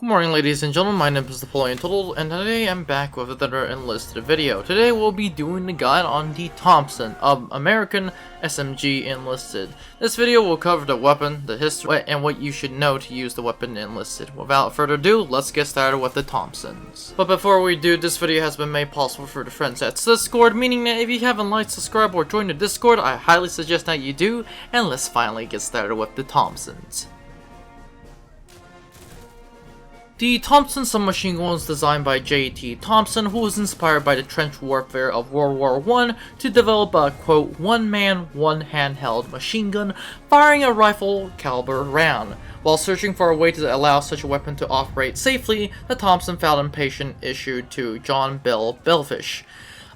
Good morning, ladies and gentlemen, my name is Napoleon, and today I'm back with another Enlisted video. Today we'll be doing the guide on the Thompson, American SMG Enlisted. This video will cover the weapon, the history, and what you should know to use the weapon Enlisted. Without further ado, let's get started with the Thompsons. But before we do, this video has been made possible for the friends at Discord, meaning that if you haven't liked, subscribed, or joined the Discord, I highly suggest that you do, and let's finally get started with the Thompsons. The Thompson submachine gun was designed by J.T. Thompson, who was inspired by the trench warfare of World War I to develop a, quote, one-man, one-handheld machine gun firing a rifle caliber round. While searching for a way to allow such a weapon to operate safely, the Thompson found a patent issued to John Bell Bellfish.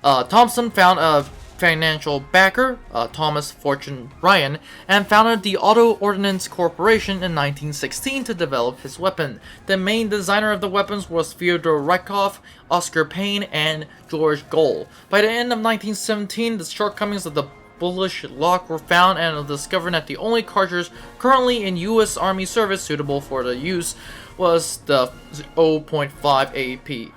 Thompson found a financial backer, Thomas Fortune Ryan, and founded the Auto Ordnance Corporation in 1916 to develop his weapon. The main designer of the weapons was Fyodor Rykov, Oscar Payne, and George Goll. By the end of 1917, the shortcomings of the bullish lock were found and discovered that the only cartridge currently in U.S. Army service suitable for the use was the 0.5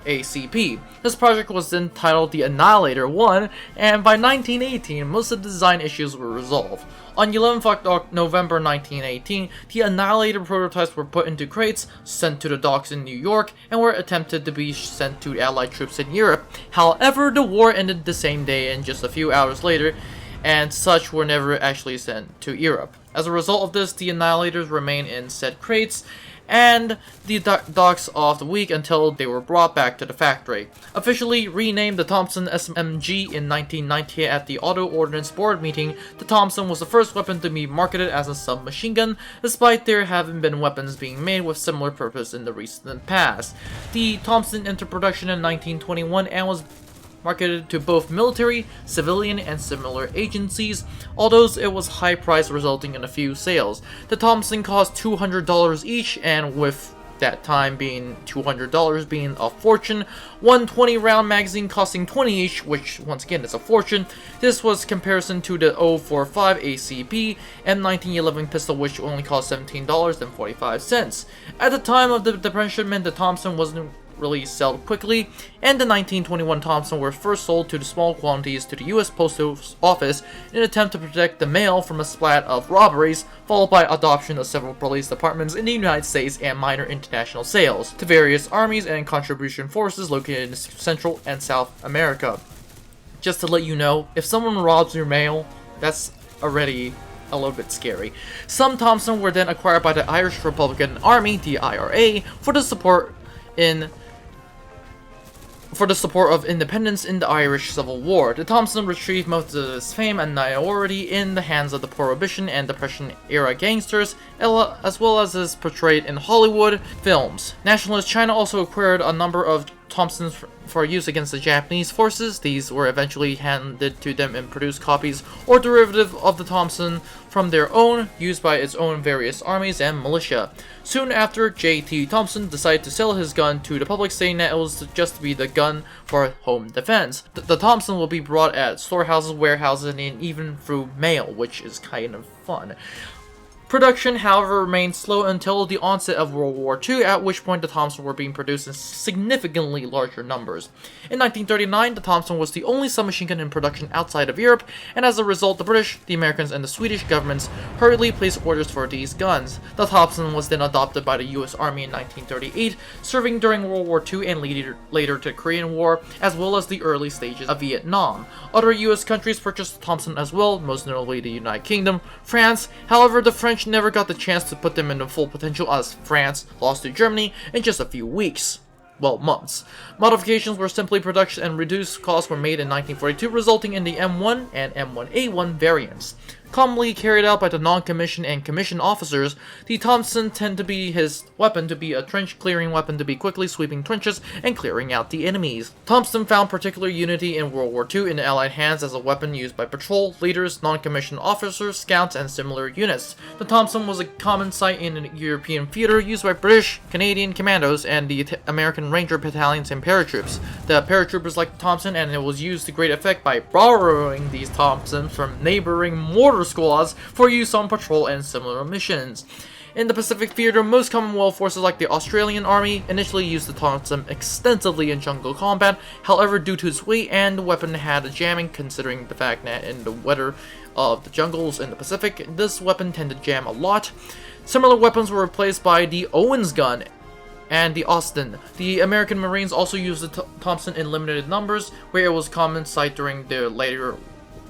ACP. This project was then titled the Annihilator 1, and by 1918, most of the design issues were resolved. On 11th November 1918, the Annihilator prototypes were put into crates, sent to the docks in New York, and were attempted to be sent to Allied troops in Europe. However, the war ended the same day and just a few hours later, and such were never actually sent to Europe. As a result of this, the Annihilators remained in said crates and the docks of the week until they were brought back to the factory. Officially renamed the Thompson SMG in 1990 at the Auto Ordnance Board meeting, the Thompson was the first weapon to be marketed as a submachine gun, despite there having been weapons being made with similar purpose in the recent past. The Thompson entered production in 1921 and was marketed to both military, civilian, and similar agencies, although it was high priced, resulting in a few sales. The Thompson cost $200 each, and with that time being $200 being a fortune, one 20-round magazine costing $20 each, which once again is a fortune. This was comparison to the 0.45 ACP M1911 pistol, which only cost $17.45. At the time of the depression, the Thompson wasn't really sold quickly, and the 1921 Thompson were first sold to the small quantities to the U.S. Postal Office in an attempt to protect the mail from a splat of robberies, followed by adoption of several police departments in the United States and minor international sales to various armies and contribution forces located in Central and South America. Just to let you know, if someone robs your mail, that's already a little bit scary. Some Thompson were then acquired by the Irish Republican Army, the IRA, for the support of independence in the Irish Civil War. The Thompson retrieved most of its fame and notoriety in the hands of the Prohibition and Depression-era gangsters, as well as is portrayed in Hollywood films. Nationalist China also acquired a number of Thompsons for use against the Japanese forces. These were eventually handed to them in produced copies or derivative of the Thompson from their own, used by its own various armies and militia. Soon after, J.T. Thompson decided to sell his gun to the public, saying that it was just to be the gun for home defense. The Thompson will be brought at storehouses, warehouses, and even through mail, which is kind of fun. Production, however, remained slow until the onset of World War II, at which point the Thompson were being produced in significantly larger numbers. In 1939, the Thompson was the only submachine gun in production outside of Europe, and as a result, the British, the Americans, and the Swedish governments hurriedly placed orders for these guns. The Thompson was then adopted by the U.S. Army in 1938, serving during World War II and later to the Korean War, as well as the early stages of Vietnam. Other U.S. countries purchased the Thompson as well, most notably the United Kingdom, France. However, the French never got the chance to put them into full potential, as France lost to Germany in just a few weeks. Well, months. Modifications were simply production and reduced costs were made in 1942, resulting in the M1 and M1A1 variants. Commonly carried out by the non-commissioned and commissioned officers, the Thompson tend to be his weapon to be a trench-clearing weapon to be quickly sweeping trenches and clearing out the enemies. Thompson found particular unity in World War II in the Allied hands as a weapon used by patrol leaders, non-commissioned officers, scouts, and similar units. The Thompson was a common sight in European theater used by British, Canadian commandos, and the American Ranger battalions and paratroops. The paratroopers liked the Thompson, and it was used to great effect by borrowing these Thompsons from neighboring mortar squads for use on patrol and similar missions. In the Pacific theater, most Commonwealth forces like the Australian Army initially used the Thompson extensively in jungle combat. However, due to its weight and the weapon had a jamming, considering the fact that in the weather of the jungles in the Pacific, this weapon tended to jam a lot. Similar weapons were replaced by the Owens gun and the Austin. The American Marines also used the Thompson in limited numbers, where it was common sight during their later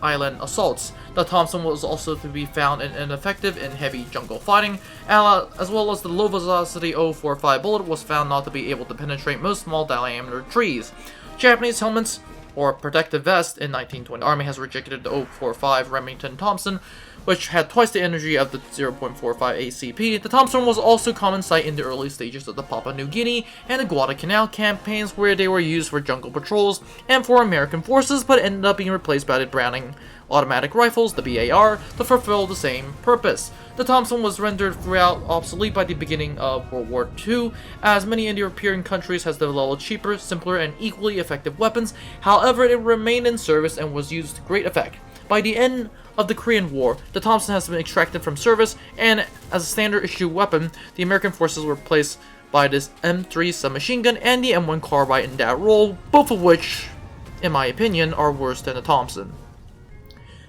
island assaults. The Thompson was also to be found ineffective in heavy jungle fighting, as well as the low-velocity 045 bullet was found not to be able to penetrate most small-diameter trees. Japanese helmets or protective vest in 1920. The Army has rejected the 045 Remington Thompson, which had twice the energy of the 0.45 ACP. The Thompson was also common sight in the early stages of the Papua New Guinea and the Guadalcanal campaigns, where they were used for jungle patrols and for American forces, but ended up being replaced by the Browning automatic rifles, the BAR, to fulfill the same purpose. The Thompson was rendered throughout obsolete by the beginning of World War II, as many Indo-European countries has developed cheaper, simpler, and equally effective weapons. However, it remained in service and was used to great effect. By the end of the Korean War, the Thompson has been extracted from service, and as a standard issue weapon, the American forces were replaced by this M3 submachine gun and the M1 carbine in that role, both of which, in my opinion, are worse than the Thompson.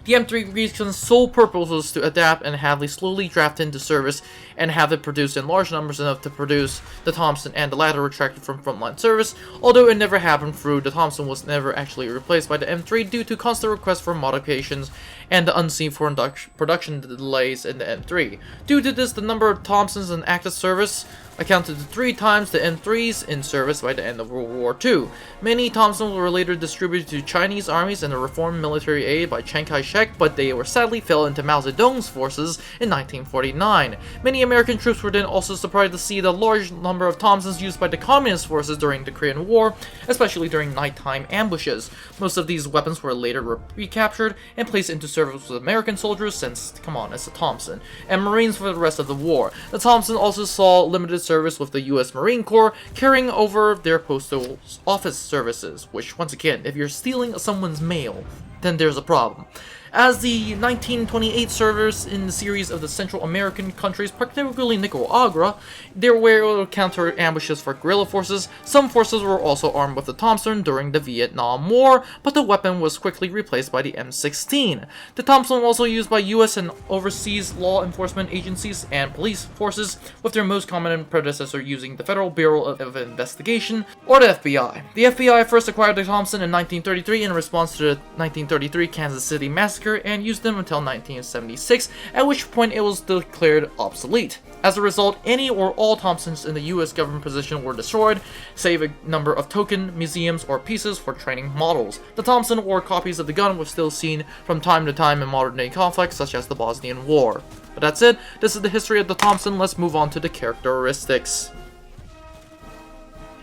The M3 region's sole purpose was to adapt and have it slowly draft into service and have it produced in large numbers enough to produce the Thompson, and the latter retracted from frontline service. Although it never happened through, the Thompson was never actually replaced by the M3 due to constant requests for modifications and the unseen production delays in the M3. Due to this, the number of Thompsons in active service accounted to 3 times the M3s in service by the end of World War II. Many Thompsons were later distributed to Chinese armies and the reformed military aid by Chiang Kai-shek, but they were sadly fell into Mao Zedong's forces in 1949. Many American troops were then also surprised to see the large number of Thompsons used by the Communist forces during the Korean War, especially during nighttime ambushes. Most of these weapons were later recaptured and placed into service with American soldiers, since, come on, it's a Thompson, and Marines for the rest of the war. The Thompson also saw limited service with the U.S. Marine Corps, carrying over their postal office services, which, once again, if you're stealing someone's mail, then there's a problem. As the 1928 service in the series of the Central American countries, particularly Nicaragua, there were counter ambushes for guerrilla forces. Some forces were also armed with the Thompson during the Vietnam War, but the weapon was quickly replaced by the M16. The Thompson was also used by U.S. and overseas law enforcement agencies and police forces, with their most common predecessor using the Federal Bureau of Investigation, or the FBI. The FBI first acquired the Thompson in 1933 in response to the 1933 Kansas City massacre, and used them until 1976, at which point it was declared obsolete. As a result, any or all Thompsons in the US government position were destroyed, save a number of token museums or pieces for training models. The Thompson or copies of the gun were still seen from time to time in modern-day conflicts such as the Bosnian War. But that's it. This is the history of the Thompson. Let's move on to the characteristics.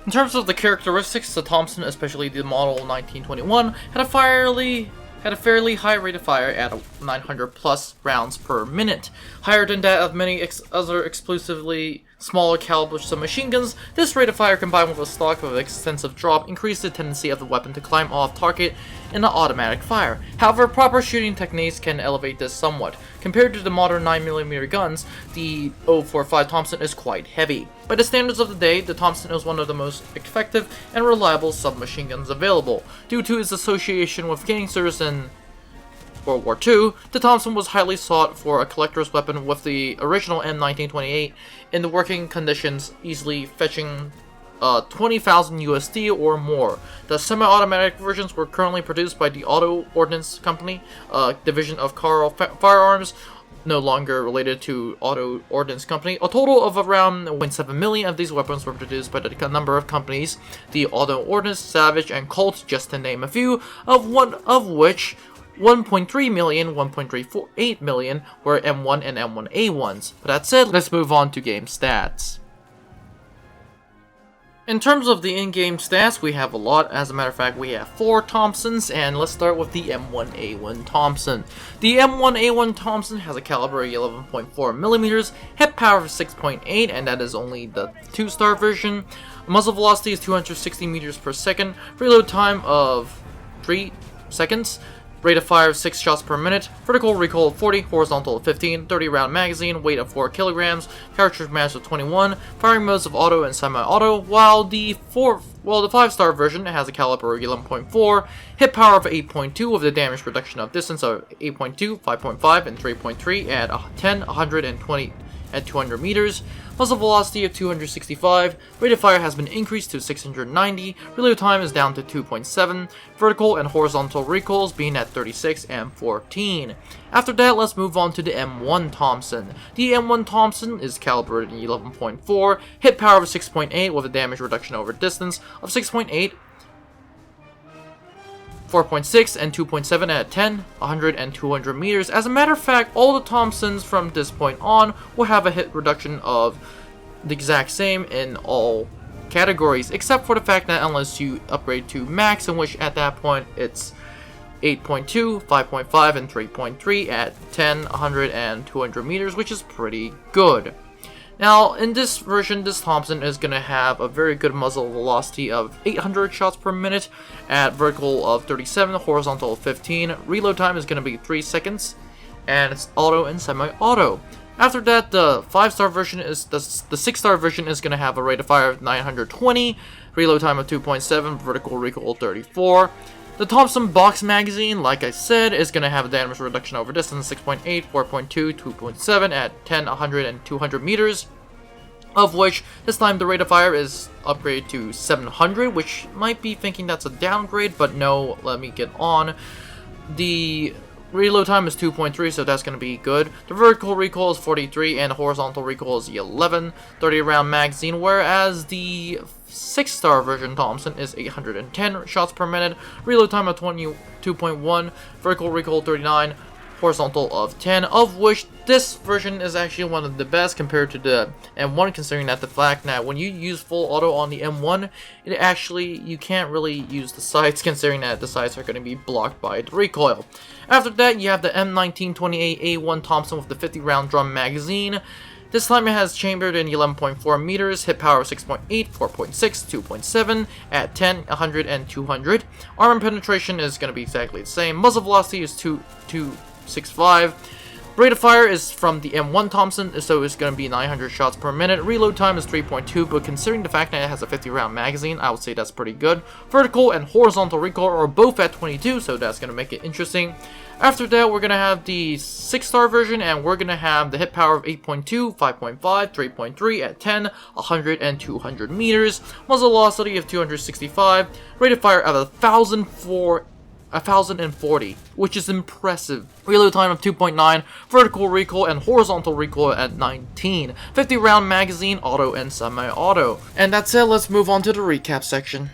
In terms of the characteristics, the Thompson, especially the model 1921, had a fairly high rate of fire at 900 plus rounds per minute, higher than that of many other exclusively smaller caliber submachine guns. This rate of fire, combined with a stock of extensive drop, increased the tendency of the weapon to climb off target in an automatic fire. However, proper shooting techniques can elevate this somewhat. Compared to the modern 9mm guns, the 045 Thompson is quite heavy. By the standards of the day, the Thompson is one of the most effective and reliable submachine guns available. Due to its association with gaining service in World War II, the Thompson was highly sought for a collector's weapon, with the original M1928 in the working conditions easily fetching 20,000 USD or more. The semi-automatic versions were currently produced by the Auto Ordnance Company, a division of Carl Firearms, no longer related to Auto Ordnance Company. A total of around 1.7 million of these weapons were produced by the number of companies, the Auto Ordnance, Savage, and Colt, just to name a few, of which 1.3 million, 1.348 million were M1 and M1A1s. But that said, let's move on to game stats. In terms of the in-game stats, we have a lot. As a matter of fact, we have 4 Thompsons, and let's start with the M1A1 Thompson. The M1A1 Thompson has a caliber of 11.4 millimeters, hip power of 6.8, and that is only the 2-star version. Muzzle velocity is 260 meters per second, reload time of 3 seconds. Rate of fire of 6 shots per minute, vertical recoil of 40, horizontal of 15, 30 round magazine, weight of 4 kilograms, cartridge mass of 21, firing modes of auto and semi-auto, while the 5-star version has a caliber of 11.4, hit power of 8.2 with a damage reduction of distance of 8.2, 5.5, and 3.3 at 10, 120 at 200 meters, muzzle velocity of 265, rate of fire has been increased to 690, reload time is down to 2.7, vertical and horizontal recoils being at 36 and 14. After that, let's move on to the M1 Thompson. The M1 Thompson is calibrated in 11.4, hit power of 6.8 with a damage reduction over distance of 6.8, 4.6 and 2.7 at 10, 100, and 200 meters. As a matter of fact, all the Thompsons from this point on will have a hit reduction of the exact same in all categories, except for the fact that unless you upgrade to max, in which at that point it's 8.2, 5.5, and 3.3 at 10, 100, and 200 meters, which is pretty good. Now, in this version, this Thompson is going to have a very good muzzle velocity of 800 shots per minute at vertical of 37, horizontal of 15. Reload time is going to be 3 seconds, and it's auto and semi-auto. After that, the 5-star version is the 6-star version is going to have a rate of fire of 920, reload time of 2.7, vertical recoil 34. The Thompson box magazine, like I said, is going to have a damage reduction over distance 6.8, 4.2, 2.7 at 10, 100, and 200 meters, of which this time the rate of fire is upgraded to 700, which might be thinking that's a downgrade, but no, let me get on. The reload time is 2.3, so that's going to be good. The vertical recoil is 43, and the horizontal recoil is 11, 30 round magazine, whereas the 6-star version Thompson is 810 shots per minute, reload time of 22.1, vertical recoil 39, horizontal of 10, of which this version is actually one of the best compared to the M1, considering that the fact that when you use full auto on the M1, it actually, you can't really use the sights, considering that the sights are going to be blocked by the recoil. After that, you have the M1928A1 Thompson with the 50 round drum magazine. This time it has chambered in 11.4 meters, hit power of 6.8, 4.6, 2.7 at 10, 100, and 200. Armor penetration is going to be exactly the same. Muzzle velocity is 265. Rate of fire is from the M1 Thompson, so it's going to be 900 shots per minute. Reload time is 3.2, but considering the fact that it has a 50 round magazine, I would say that's pretty good. Vertical and horizontal recoil are both at 22, so that's going to make it interesting. After that, we're going to have the 6-star version, and we're going to have the hit power of 8.2, 5.5, 3.3 at 10, 100, and 200 meters. Muzzle velocity of 265. Rate of fire of 1,040, which is impressive. Reload time of 2.9, vertical recoil and horizontal recoil at 19. 50 round magazine, auto and semi-auto. And that's it, let's move on to the recap section.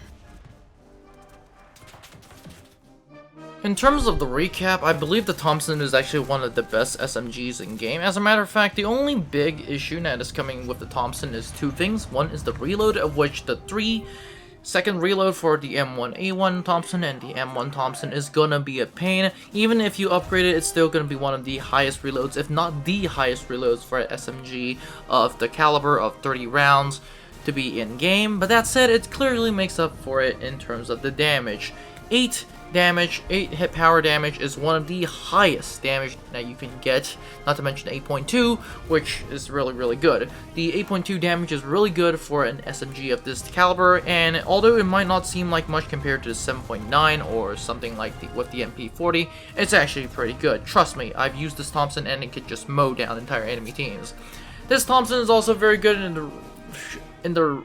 In terms of the recap, I believe the Thompson is actually one of the best SMGs in game. As a matter of fact, the only big issue that is coming with the Thompson is two things. One is the reload, of which the 3-second reload for the M1A1 Thompson and the M1 Thompson is gonna be a pain. Even if you upgrade it, it's still gonna be one of the highest reloads, if not the highest reloads for an SMG of the caliber of 30 rounds to be in game. But that said, it clearly makes up for it in terms of the damage. 8 hit power damage is one of the highest damage that you can get, not to mention 8.2, which is really good. The 8.2 damage is really good for an SMG of this caliber, and although it might not seem like much compared to the 7.9 or something like with the MP40, it's actually pretty good. Trust me, I've used this Thompson and it could just mow down entire enemy teams. This Thompson is also very good in the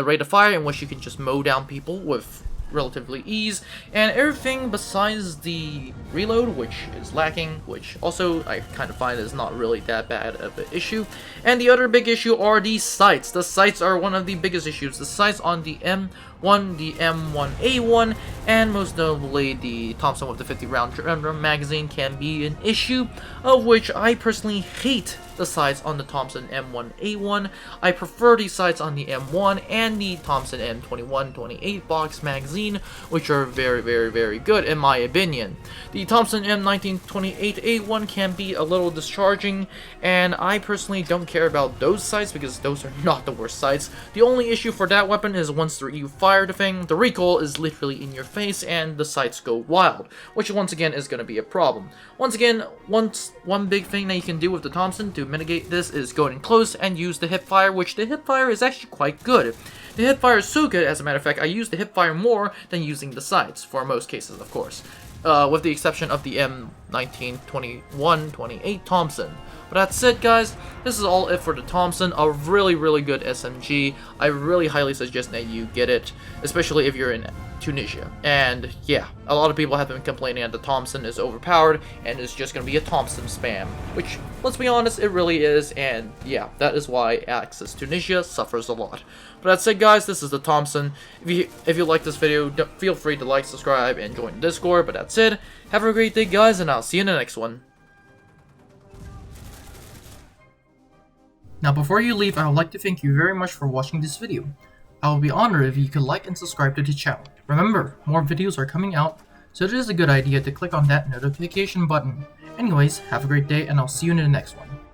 rate of fire, in which you can just mow down people with relatively ease, and everything besides the reload, which is lacking, which also I kind of find is not really that bad of an issue. And the other big issue are the sights. The sights are one of the biggest issues. The sights on the M1, the M1A1, and most notably the Thompson with the 50 round magazine can be an issue, of which I personally hate the sights on the Thompson M1A1. I prefer the sights on the M1 and the Thompson M21-28 box magazine, which are very good in my opinion. The Thompson M1928A1 can be a little discharging, and I personally don't care about those sights because those are not the worst sights. The only issue for that weapon is once you fire the thing, the recoil is literally in your face and the sights go wild, which once again is going to be a problem. Once again, one big thing that you can do with the Thompson to mitigate this is go in close and use the hipfire, which the hipfire is actually quite good. The hipfire is so good, as a matter of fact, I use the hipfire more than using the sights, for most cases of course. With the exception of the M1921-28 Thompson. But that's it, guys. This is all it for the Thompson. A really good SMG. I really highly suggest that you get it, especially if you're in Tunisia. And yeah, a lot of people have been complaining that the Thompson is overpowered and is just going to be a Thompson spam, which, let's be honest, it really is. And yeah, that is why Axis Tunisia suffers a lot. But that's it, guys. This is the Thompson. If you like this video, feel free to like, subscribe, and join the Discord. But that's it. Have a great day, guys, and I'll see you in the next one. Now, before you leave, I would like to thank you very much for watching this video. I would be honored if you could like and subscribe to the channel. Remember, more videos are coming out, so it is a good idea to click on that notification button. Anyways, have a great day, and I'll see you in the next one.